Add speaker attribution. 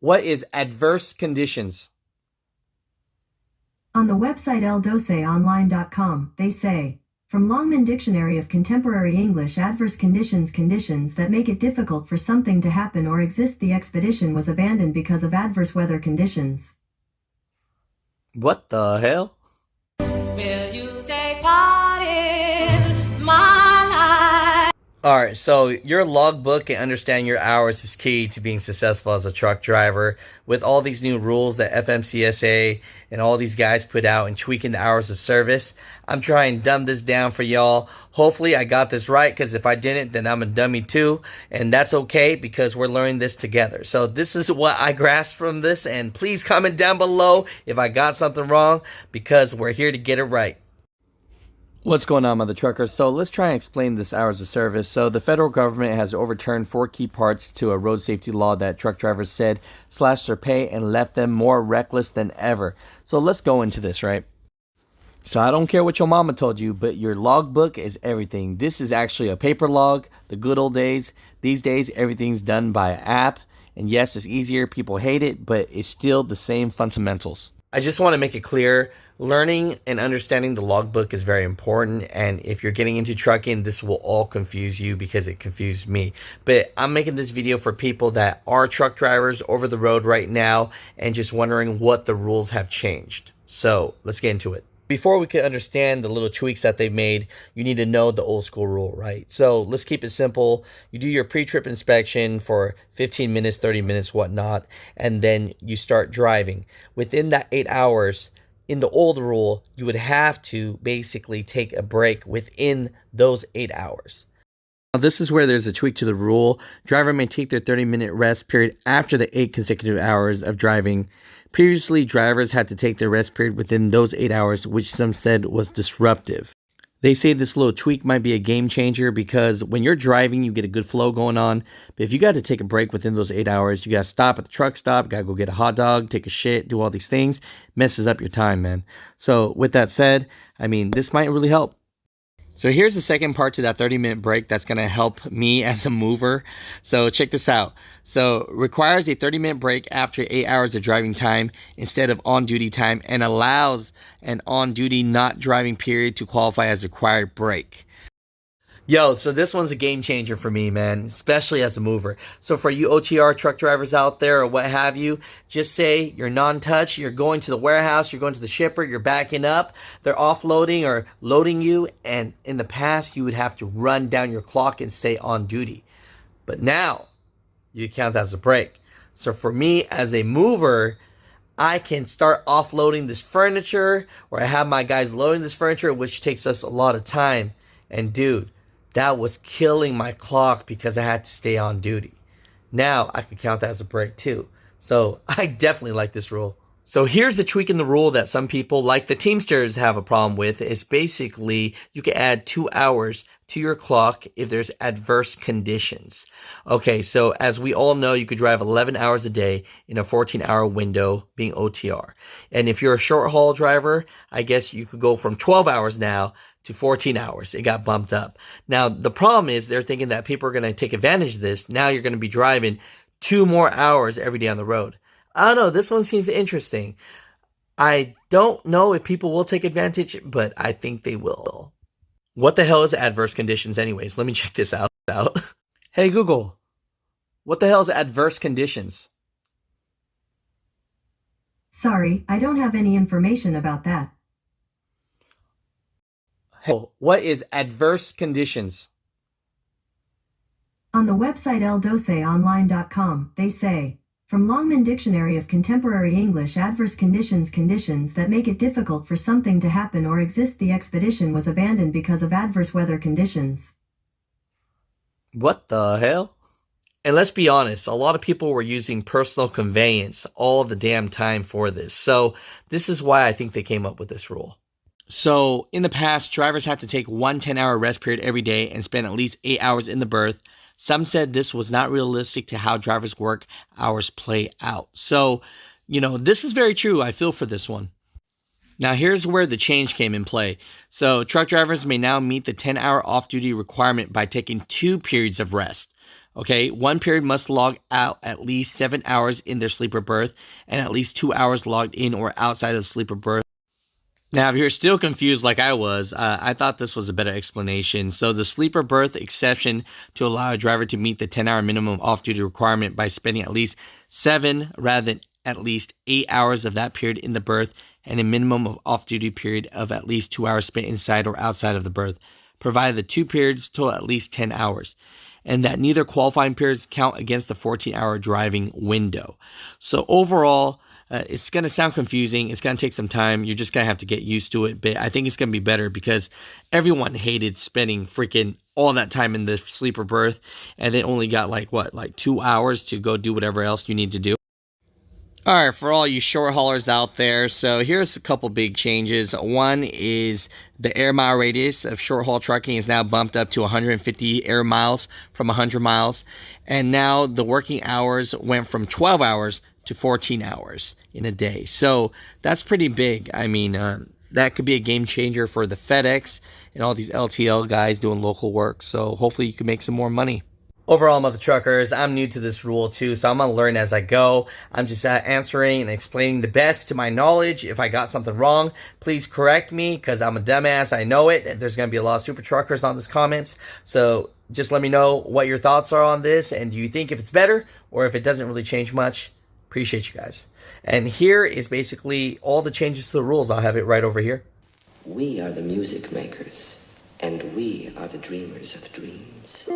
Speaker 1: What is adverse conditions?
Speaker 2: On the website eldoceonline.com, they say, from Longman Dictionary of Contemporary English, adverse conditions, conditions that make it difficult for something to happen or exist. The expedition was abandoned because of adverse weather conditions.
Speaker 1: What the hell?
Speaker 3: Will you take part in my life?
Speaker 1: Alright, so your logbook and understanding your hours is key to being successful as a truck driver. With all these new rules that Fmcsa and all these guys put out and tweaking the hours of service, I'm trying to dumb this down for y'all. Hopefully I got this right, because if I didn't, then I'm a dummy too. And that's okay, because we're learning this together. So this is what I grasped from this, and please comment down below if I got something wrong, because we're here to get it right. What's going on, mother truckers? So let's try and explain this hours of service. So the federal government has overturned 4 key parts to a road safety law that truck drivers said slashed their pay and left them more reckless than ever. So let's go into this, right? So I don't care what your mama told you, but your logbook is everything. This is actually a paper log, the good old days. These days, everything's done by an app. And yes, it's easier, people hate it, but it's still the same fundamentals. I just want to make it clear, learning and understanding the logbook is very important, and if you're getting into trucking, this will all confuse you because it confused me. But I'm making this video for people that are truck drivers over the road right now and just wondering what the rules have changed. So let's get into it. Before we can understand the little tweaks that they've made, you need to know the old school rule, right? So let's keep it simple. You do your pre-trip inspection for 15 minutes, 30 minutes, whatnot, and then you start driving. Within that 8 hours, in the old rule, you would have to basically take a break within those 8 hours. Now, this is where there's a tweak to the rule. Driver may take their 30-minute rest period after the 8 consecutive hours of driving. Previously, drivers had to take their rest period within those 8 hours, which some said was disruptive. They say this little tweak might be a game changer because when you're driving, you get a good flow going on. But if you got to take a break within those 8 hours, you got to stop at the truck stop, got to go get a hot dog, take a shit, do all these things, messes up your time, man. So with that said, I mean, this might really help. So here's the second part to that 30-minute break that's going to help me as a mover. So check this out. So requires a 30-minute break after 8 hours of driving time instead of on-duty time, and allows an on-duty not driving period to qualify as a required break. Yo, so this one's a game changer for me, man, especially as a mover. So for you OTR truck drivers out there or what have you, just say you're non-touch, you're going to the warehouse, you're going to the shipper, you're backing up, they're offloading or loading you, and in the past you would have to run down your clock and stay on duty. But now you count that as a break. So for me as a mover, I can start offloading this furniture, or I have my guys loading this furniture, which takes us a lot of time. And dude, that was killing my clock because I had to stay on duty. Now I can count that as a break too. So I definitely like this rule. So here's the tweak in the rule that some people, like the Teamsters, have a problem with. Is basically you can add 2 hours to your clock if there's adverse conditions. Okay, so as we all know, you could drive 11 hours a day in a 14-hour window being OTR. And if you're a short haul driver, I guess you could go from 12 hours now to 14 hours. It got bumped up. Now, the problem is they're thinking that people are going to take advantage of this. Now you're going to be driving 2 more hours every day on the road. I don't know. This one seems interesting. I don't know if people will take advantage, but I think they will. What the hell is adverse conditions anyways? Let me check this out. Hey, Google, what the hell is adverse conditions?
Speaker 2: Sorry, I don't have any information about that.
Speaker 1: Hey, what is adverse conditions?
Speaker 2: On the website eldoceonline.com, they say, from Longman Dictionary of Contemporary English, adverse conditions, conditions that make it difficult for something to happen or exist. The expedition was abandoned because of adverse weather conditions.
Speaker 1: What the hell? And let's be honest, a lot of people were using personal conveyance all the damn time for this. So this is why I think they came up with this rule. So in the past, drivers had to take one 10-hour rest period every day and spend at least 8 hours in the berth. Some said this was not realistic to how drivers' work hours play out. So, this is very true. I feel for this one. Now, here's where the change came in play. So, truck drivers may now meet the 10-hour off-duty requirement by taking 2 periods of rest. Okay, one period must log out at least 7 hours in their sleeper berth and at least 2 hours logged in or outside of the sleeper berth. Now, if you're still confused like I was, I thought this was a better explanation. So the sleeper berth exception to allow a driver to meet the 10-hour minimum off-duty requirement by spending at least 7 rather than at least 8 hours of that period in the berth and a minimum of off-duty period of at least 2 hours spent inside or outside of the berth, provided the 2 periods total at least 10 hours. And that neither qualifying periods count against the 14-hour driving window. So overall, it's going to sound confusing. It's going to take some time. You're just going to have to get used to it. But I think it's going to be better because everyone hated spending freaking all that time in the sleeper berth and then only got like 2 hours to go do whatever else you need to do. All right, for all you short haulers out there, so here's a couple big changes. One is the air mile radius of short haul trucking is now bumped up to 150 air miles from 100 miles. And now the working hours went from 12 hours to 14 hours in a day. So that's pretty big. I mean, that could be a game changer for the FedEx and all these LTL guys doing local work. So hopefully you can make some more money. Overall, Mutha truckers, I'm new to this rule too, so I'm going to learn as I go. I'm just answering and explaining the best to my knowledge. If I got something wrong, please correct me because I'm a dumbass. I know it. There's going to be a lot of super truckers on this comments. So just let me know what your thoughts are on this. And do you think if it's better or if it doesn't really change much? Appreciate you guys. And here is basically all the changes to the rules. I'll have it right over here.
Speaker 4: We are the music makers, and we are the dreamers of dreams.